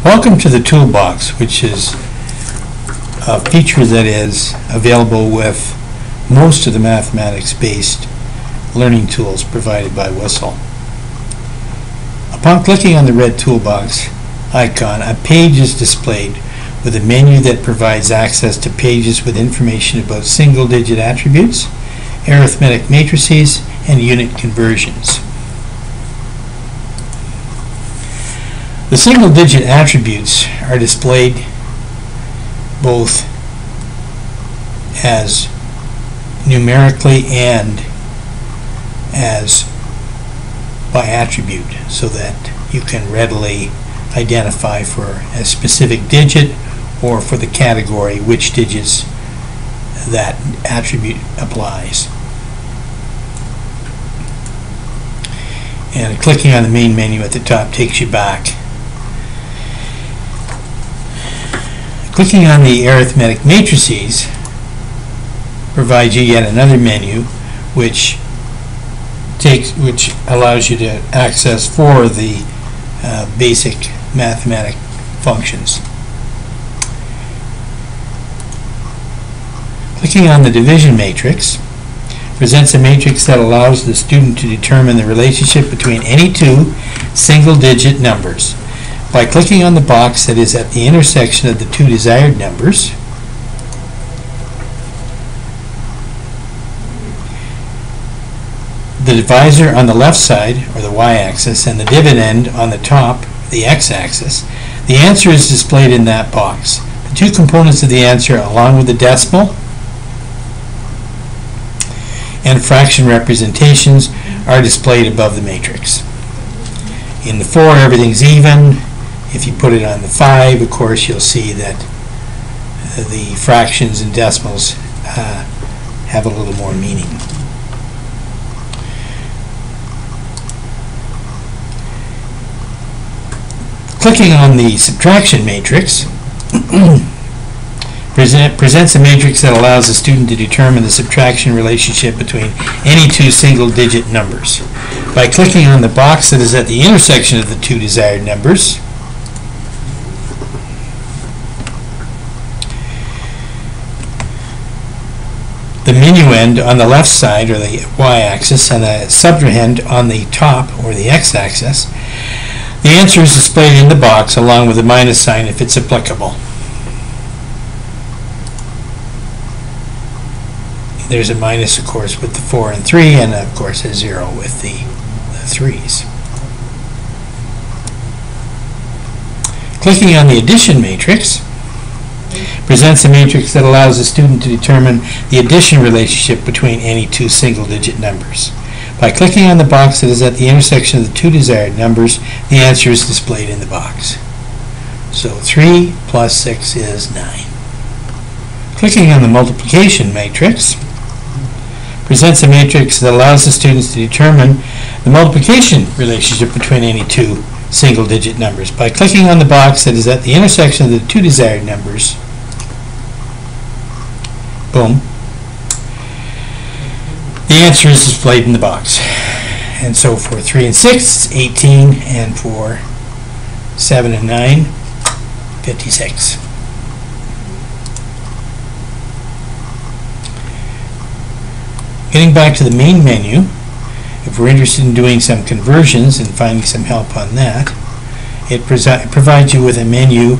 Welcome to the ToolBox, which is a feature that is available with most of the mathematics-based learning tools provided by WISL. Upon clicking on the red ToolBox icon, a page is displayed with a menu that provides access to pages with information about single-digit attributes, arithmetic matrices, and unit conversions. The single-digit attributes are displayed both as numerically and as by attribute, so that you can readily identify for a specific digit or for the category which digits that attribute applies. And clicking on the main menu at the top takes you back. Clicking on the arithmetic matrices provides you yet another menu which allows you to access for the basic mathematic functions. Clicking on the division matrix presents a matrix that allows the student to determine the relationship between any two single-digit numbers. By clicking on the box that is at the intersection of the two desired numbers, the divisor on the left side, or the y-axis, and the dividend on the top, the x-axis, the answer is displayed in that box. The two components of the answer, along with the decimal and fraction representations, are displayed above the matrix. In the 4, everything's even. If you put it on the 5, of course, you'll see that the fractions and decimals have a little more meaning. Clicking on the subtraction matrix presents a matrix that allows the student to determine the subtraction relationship between any two single-digit numbers. By clicking on the box that is at the intersection of the two desired numbers, the minuend on the left side, or the y-axis, and the subtrahend on the top, or the x-axis, the answer is displayed in the box along with the minus sign if it's applicable. There's a minus, of course, with the 4 and 3, and of course a 0 with the 3's. Clicking on the addition matrix presents a matrix that allows the student to determine the addition relationship between any two single-digit numbers. By clicking on the box that is at the intersection of the two desired numbers, the answer is displayed in the box. So 3 plus 6 is 9. Clicking on the multiplication matrix presents a matrix that allows the students to determine the multiplication relationship between any two single-digit numbers. By clicking on the box that is at the intersection of the two desired numbers, boom, the answer is displayed in the box. And so for 3 and 6, it's 18, and for 7 and 9, 56. Getting back to the main menu, if we're interested in doing some conversions and finding some help on that, it provides you with a menu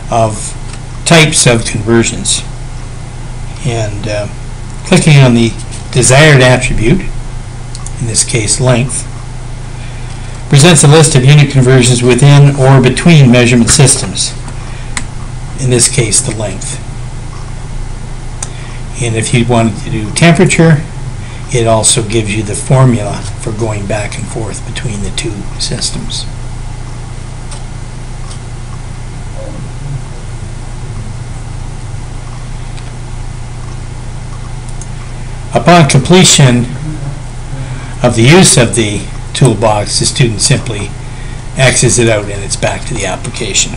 of types of conversions. And clicking on the desired attribute, in this case length, presents a list of unit conversions within or between measurement systems, in this case the length. And if you wanted to do temperature, it also gives you the formula for going back and forth between the two systems. Upon completion of the use of the toolbox, the student simply X's it out and it's back to the application.